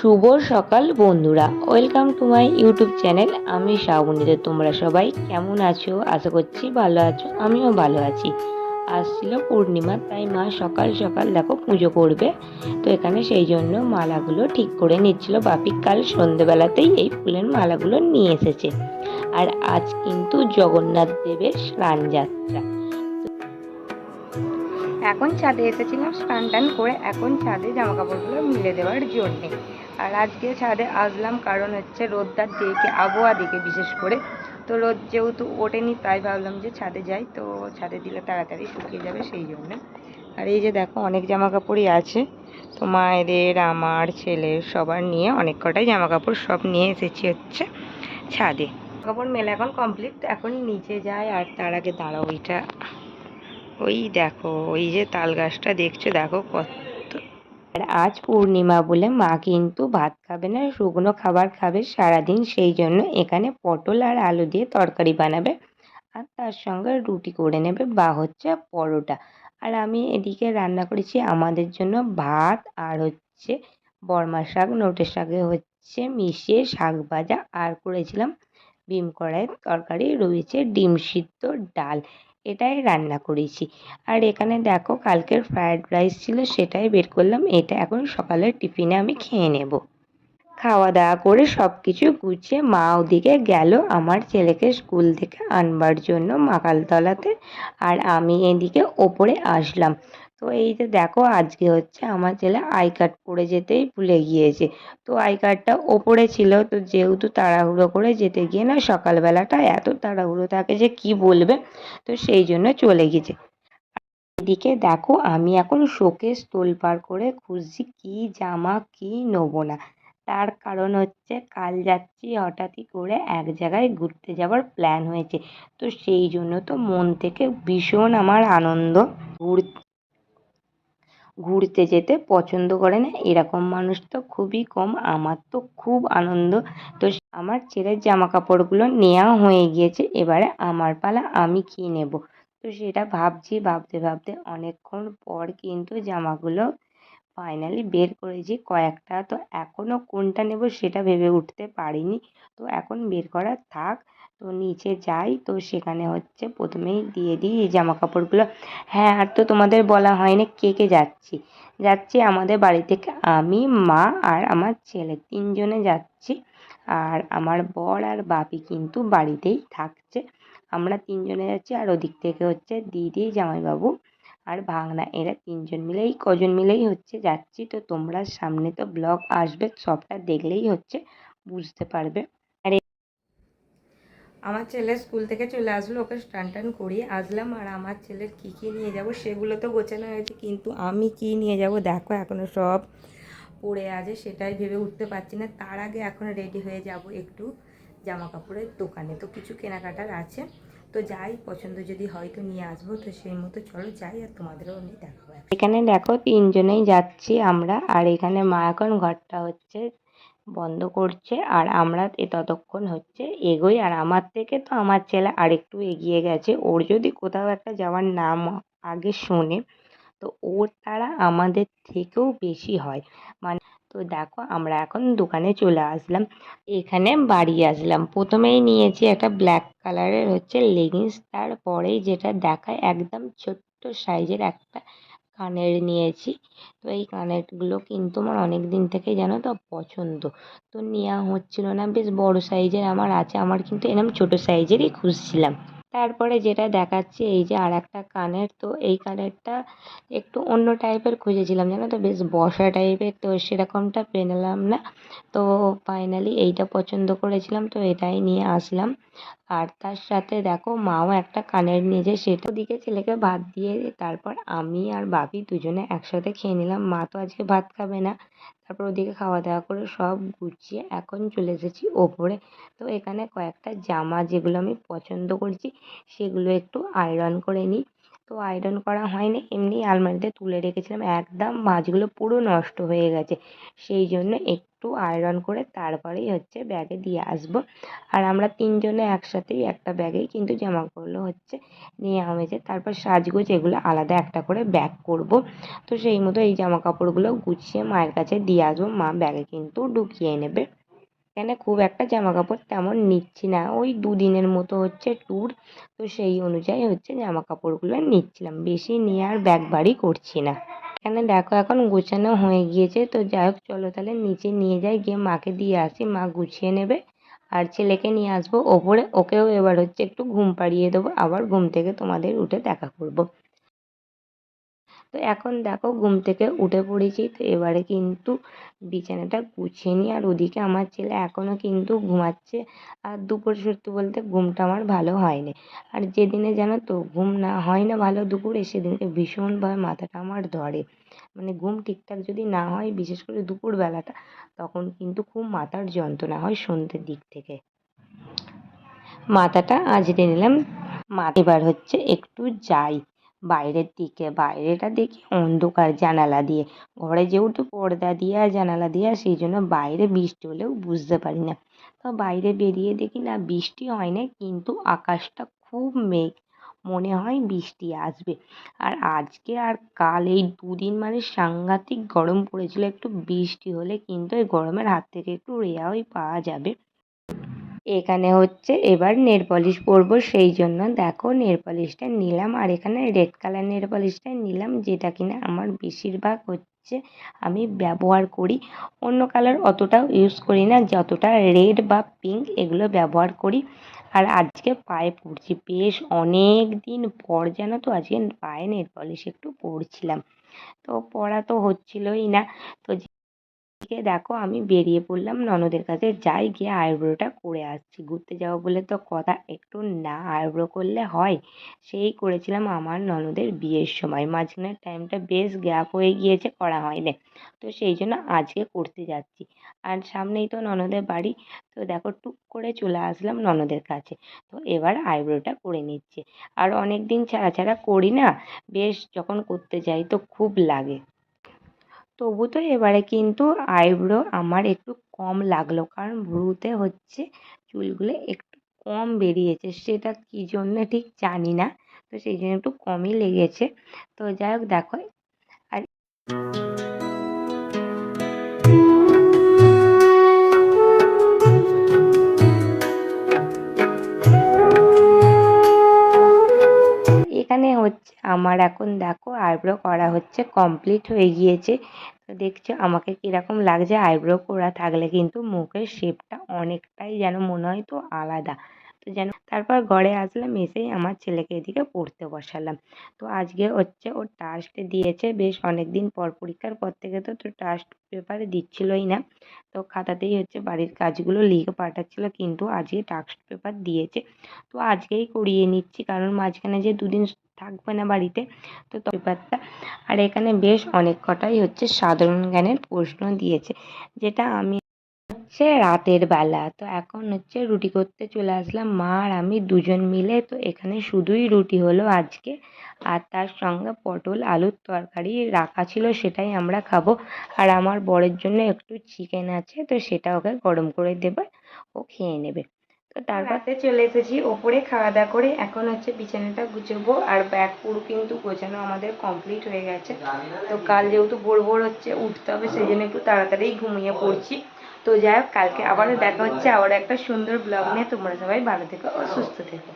শুভ সকাল বন্ধুরা, welcome to my YouTube channel. আমি শ্রাবণীতে। তোমরা সবাই কেমন আছো? আশা করছি ভালো আছো, আমিও ভালো আছি। আজ ছিল পূর্ণিমা, তাই মা সকাল সকাল দেখো পুজো করবে, তো এখানে সেই জন্য মালাগুলো ঠিক করে নিচ্ছিল। বাপি কাল সন্ধেবেলাতেই এই ফুলের মালাগুলো নিয়ে এসেছে। আর আজ কিন্তু জগন্নাথ দেবের স্নান যাত্রা। এখন ছাদে এসেছিলাম স্নান টান করে, এখন ছাদে জামা কাপড়গুলো মিলে দেওয়ার জন্যে। আর আজকে ছাদে আসলাম কারণ হচ্ছে রোদটার দিকে, আবহাওয়া দিকে বিশেষ করে। তো রোদ যেহেতু ওঠেনি, তাই ভাবলাম যে ছাদে যাই, তো ছাদে দিলে তাড়াতাড়ি শুকিয়ে যাবে সেই জন্য। আর এই যে দেখো অনেক জামা কাপড়ই আছে, তো মায়েদের, আমার, ছেলের, সবার নিয়ে অনেক কটাই জামা কাপড় সব নিয়ে এসেছি হচ্ছে ছাদে। কাপড় মেলা এখন কমপ্লিট, এখন নিচে যাই। আর তার আগে দাঁড়াও, ওইটা ওই দেখো, ওই যে তাল গাছটা দেখছো, দেখো কত। আর আজ পূর্ণিমা বলে মা কিন্তু ভাত খাবে না, শুকনো খাবার খাবে সারাদিন, সেই জন্য এখানে পটল আর আলু দিয়ে তরকারি বানাবে, আর তার সঙ্গে রুটি করে নেবে বা হচ্ছে পরোটা। আর আমি এদিকে রান্না করেছি আমাদের জন্য ভাত, আর হচ্ছে বর্মা শাক, নোটে শাকে হচ্ছে মিশিয়ে শাক ভাজা, আর করেছিলাম বিম কড়াইয়ের তরকারি, রয়েছে ডিম সিদ্ধ, ডাল। এটাই রান্না করেছি। আর এখানে দেখো কালকের ফ্রায়েড রাইস ছিল, সেটাই বের করলাম। এটা এখন সকালের টিফিনে আমি খেয়ে নেব। খাওয়া দাওয়া করে সব কিছু গুছিয়ে মা ওদিকে গেল আমার ছেলেকে স্কুল থেকে আনবার জন্য মাকালতলাতে, আর আমি এদিকে ওপরে আসলাম। তো এই যে দেখো, আজকে হচ্ছে আমার ছেলে আই কার্ড পড়ে যেতেই ভুলে গিয়েছে। তো আই কার্ডটা ওপরে ছিল, তো যেহেতু তাড়াহুড়ো করে যেতে গিয়ে না, সকালবেলাটা এত তাড়াহুড়ো থাকে যে কি বলবে, তো সেই জন্য চলে গেছে। এদিকে দেখো আমি এখন শোকেস তোলপাড় করে খুঁজছি কি জামা কি নেবো না। তার কারণ হচ্ছে কাল যাচ্ছি হঠাৎই করে এক জায়গায় ঘুরতে যাওয়ার প্ল্যান হয়েছে, তো সেই জন্য তো মন থেকে ভীষণ আমার আনন্দ। ঘুরতে যেতে পছন্দ করে না এরকম মানুষ তো খুবই কম, আমার তো খুব আনন্দ। তো আমার ছেলের জামা কাপড়গুলো নেওয়া হয়ে গিয়েছে, এবারে আমার পালা, আমি কি নেব। তো সেটা ভাবছি, ভাবতে ভাবতে অনেকক্ষণ পর কিন্তু জামাগুলো ফাইনালি বের করেছি কয়েকটা, তো এখনও কোনটা নেব সেটা ভেবে উঠতে পারিনি। তো এখন বের করা থাক, তো নিচে যাই, তো সেখানে হচ্ছে প্রথমেই দিয়ে দিই এই জামা কাপড়গুলো। হ্যাঁ, আর তো তোমাদের বলা হয়নি কে কে যাচ্ছি। যাচ্ছি আমাদের বাড়ি থেকে আমি, মা আর আমার ছেলে, তিনজনে যাচ্ছি। আর আমার বর আর বাপি কিন্তু বাড়িতেই থাকছে। আমরা তিনজনে যাচ্ছি, আর ওদিক থেকে হচ্ছে দিদি, জামাইবাবু আর ভাগনা, এরা তিনজন মিলেই, কজন মিলেই হচ্ছে যাচ্ছি। তো তোমরা সামনে তো ব্লগ আসবে, সবটা দেখলেই হচ্ছে বুঝতে পারবে। আর আমার ছেলে স্কুল থেকে চলে আসলো, ওকে স্নান টান করিয়ে আসলাম। আর আমার ছেলের কী কী নিয়ে যাব সেগুলো তো গোছানো হয়েছে, কিন্তু আমি কি নিয়ে যাব দেখো এখনও সব পড়ে আছে, সেটাই ভেবে উঠতে পারছি না। তার আগে এখন রেডি হয়ে যাব একটু জামা কাপড়ের দোকানে, তো কিছু কেনাকাটার আছে, তো যাই, পছন্দ যদি হয় তো নিয়ে আসবো। তো সেই মতো চলো যাই, আর তোমাদেরও আমি দেখাবো। এখানে দেখো তিনজনেই যাচ্ছি আমরা, আর এখানে মা এখন ঘরটা হচ্ছে বন্ধ করছে, আর আমরা ততক্ষণ হচ্ছে এগোই। আর আমার থেকে তো আমার ছেলে আরেকটু এগিয়ে গেছে, ওর যদি কোথাও একটা যাওয়ার নাম আগে শোনে, তো ওর তারা আমাদের থেকেও বেশি হয় মানে। তো দেখো আমরা এখন দোকানে চলে আসলাম, এখানে বাড়ি আসলাম। প্রথমেই নিয়েছি একটা ব্ল্যাক কালারের হচ্ছে লেগিংস, তারপরেই যেটা দেখায় একদম ছোট্ট সাইজের একটা কানের নিয়েছি। তো এই কানেরগুলো কিন্তু আমার অনেক দিন থেকেই জানো তো পছন্দ, তো নেওয়া হচ্ছিল না। বেশ বড় সাইজের আমার আছে, আমার কিন্তু এরকম ছোট সাইজেরই খুঁজছিলাম। তারপরে যেটা দেখাচ্ছে এই যে আর একটা কানের, তো এই কানেরটা একটু অন্য টাইপের খুঁজেছিলাম জানো তো, বেশ বসা টাইপের, তো সেরকমটা পেলাম না। তো ফাইনালি এইটা পছন্দ করেছিলাম, তো এটাই নিয়ে আসলাম। আর তার সাথে দেখো মাও একটা কানের নিয়েছে, সেটা দিকে ছেলেকে ভাত দিয়ে তারপর আমি আর বাপি দুজনে একসাথে খেয়ে নিলাম। মা তো আজকে ভাত খাবে না। তারপর ওদিকে খাওয়া দাওয়া করে সব গুছিয়ে এখন চলে এসেছি ওপরে। তো এখানে কয়েকটা জামা যেগুলো আমি পছন্দ করছি সেগুলো একটু আয়রন করে নিই। তো তো আয়রন করা হয়নি, এমনি আলমারিতে তুলে রেখেছিলাম, একদম ভাঁজগুলো পুরো নষ্ট হয়ে গেছে। সেই জন্য একটু আয়রন করে তারপরেই হচ্ছে ব্যাগে দিয়ে আসবো। আর আমরা 3 জনে একসাথেই একটা ব্যাগেই কিন্তু জামাকাপড়গুলো হচ্ছে নেওয়া হয়েছে। তারপর সাজগোজ এগুলো আলাদা একটা করে ব্যাগ করব। তো সেই মতো এই জামাকাপড়গুলো গুছিয়ে মায়ের কাছে দিয়ে আসবো, মা ব্যাগে কিন্তু ঢুকিয়ে নেবে। এখানে খুব একটা জামাকাপড় তেমন নিচ্ছি না, ওই 2 দিনের মতো হচ্ছে ট্যুর, তো সেই অনুযায়ী হচ্ছে জামাকাপড়গুলো নিচ্ছিলাম, বেশি নিয়ে আর ব্যাগ ভারী করছি না। এখানে দেখো এখন গোছানো হয়ে গিয়েছে, তো যাই হোক চলো তাহলে নিচে নিয়ে যাই, গিয়ে মাকে দিয়ে আসি, মা গুছিয়ে নেবে। আর ছেলেকে নিয়ে আসবো ওপরে, ওকেও এবার হচ্ছে একটু ঘুম পাড়িয়ে দেবো, আবার ঘুম থেকে তোমাদের উঠে দেখা করব। তো এখন দেখো ঘুম থেকে উঠে পড়েছি, তো এবারে কিন্তু বিছানাটা গুছিয়ে নিই। আর ওদিকে আমার ছেলে এখনও কিন্তু ঘুমাচ্ছে। আর দুপুর সত্যি বলতে ঘুমটা আমার ভালো হয়নি। আর যেদিনে জানো তো ঘুম না হয় না ভালো দুপুরে, সেদিনকে ভীষণভাবে মাথাটা আমার ধরে। মানে ঘুম ঠিকঠাক যদি না হয়, বিশেষ করে দুপুরবেলাটা, তখন কিন্তু খুব মাথার যন্ত্রণা হয় সন্ধ্যের দিক থেকে। মাথাটা আঁচড়ে নিলাম। এবার হচ্ছে একটু যাই বাইরের দিকে, বাইরেটা দেখি অন্ধকার জানালা দিয়ে, ঘরে যেহেতু পর্দা দেওয়া জানালা দেওয়া, সেই জন্য বাইরে বৃষ্টি হলেও বুঝতে পারি না। তো বাইরে বেরিয়ে দেখি না বৃষ্টি হয় না, কিন্তু আকাশটা খুব মেঘ, মনে হয় বৃষ্টি আসবে। আর আজকে আর কাল এই 2 দিন মানে সাংঘাতিক গরম পড়েছিল, একটু বৃষ্টি হলে কিন্তু এই গরমের হাত থেকে একটু রেহাই পাওয়া যাবে। এখানে হচ্ছে এবার নেল পলিশ পরবো, সেই জন্য দেখো নেল পলিশটা নিলাম। আর এখানে রেড কালার নেল পলিশটা নিলাম, যেটা কিনা আমার বেশিরভাগ হচ্ছে আমি ব্যবহার করি। অন্য কালার অতটাও ইউজ করি না, যতটা রেড বা পিঙ্ক এগুলো ব্যবহার করি। আর আজকে পায়ে পরছি, বেশ অনেক দিন পর জানো তো আজকে পায়ে নেল পলিশ একটু পরছিলাম। তো পরা তো হচ্ছিলই না। তো এদিকে দেখো আমি বেরিয়ে পড়লাম ননদের কাছে, যাই গিয়ে আইব্রোটা করে আসছি। ঘুরতে যাবো বলে তো কথা, একটু না আইব্রো করলে হয়? সেই করেছিলাম আমার ননদের বিয়ের সময়, মাঝখানের টাইমটা বেশ গ্যাপ হয়ে গিয়েছে, করা হয়নি। তো সেই জন্য আজকে করতে যাচ্ছি। আর সামনেই তো ননদের বাড়ি, তো দেখো টুক করে চলে আসলাম ননদের কাছে। তো এবার আইব্রোটা করে নিচ্ছি। আর অনেক দিন ছাড়া ছাড়া করি না, বেশ যখন করতে যাই তো খুব লাগে। তবু তো এবারে কিন্তু আইব্রো আমার একটু কম লাগলো, কারণ ভ্রুতে হচ্ছে চুলগুলো একটু কম বেরিয়েছে, সেটা কী জন্যে ঠিক জানি না। তো সেই জন্য একটু কমই লেগেছে। তো যাই হোক দেখো, আর এখানে হচ্ছে আমার এখন দেখো আইব্রো করা হচ্ছে, কমপ্লিট হয়ে গিয়েছে। তো দেখছো আমাকে কীরকম লাগছে, আইব্রো করা থাকলে কিন্তু মুখের শেপটা অনেকটাই যেন মনে হয় তো আলাদা। তো যেন তারপর ঘরে আসলাম, এসেই আমার ছেলেকে এদিকে পড়তে বসালাম। তো আজকে হচ্ছে ওর টাস্ক দিয়েছে, বেশ অনেক দিন পর, পরীক্ষার পর থেকে তো টাস্ক পেপারে দিচ্ছিলই না। তো খাতাতেই হচ্ছে বাড়ির কাজগুলো লিখে পাঠাচ্ছিল, কিন্তু আজকে টাস্ক পেপার দিয়েছে। তো আজকেই করিয়ে নিচ্ছি, কারণ মাঝখানে যে 2 দিন থাকবে না বাড়িতে, তো পেপারটা। আর এখানে বেশ অনেক কটাই হচ্ছে সাধারণ জ্ঞানের প্রশ্ন দিয়েছে, যেটা আমি হচ্ছে রাতের বেলা। তো এখন হচ্ছে রুটি করতে চলে আসলাম, মা আর আমি 2জন মিলে। তো এখানে শুধুই রুটি হলো আজকে, আর তার সঙ্গে পটল আলুর তরকারি রাখা ছিল, সেটাই আমরা খাবো। আর আমার বরের জন্য একটু চিকেন আছে, তো সেটা ওকে গরম করে দেবে, ও খেয়ে নেবে। তো তারপর চলে এসেছি ওপরে খাওয়া দাওয়া করে, এখন হচ্ছে বিছানাটা গুছাবো। আর ব্যাগ পুরো কিন্তু গোছানো আমাদের কমপ্লিট হয়ে গেছে। তো কাল যেহেতু ভোর ভোর হচ্ছে উঠতে হবে, সেই জন্য একটু তাড়াতাড়ি ঘুমিয়ে পড়ছি। তো যাই হোক, কালকে আবারও দেখা হচ্ছে, আবার একটা সুন্দর ব্লগ নিয়ে। তোমরা সবাই ভালো থেকো ও সুস্থ থেকো।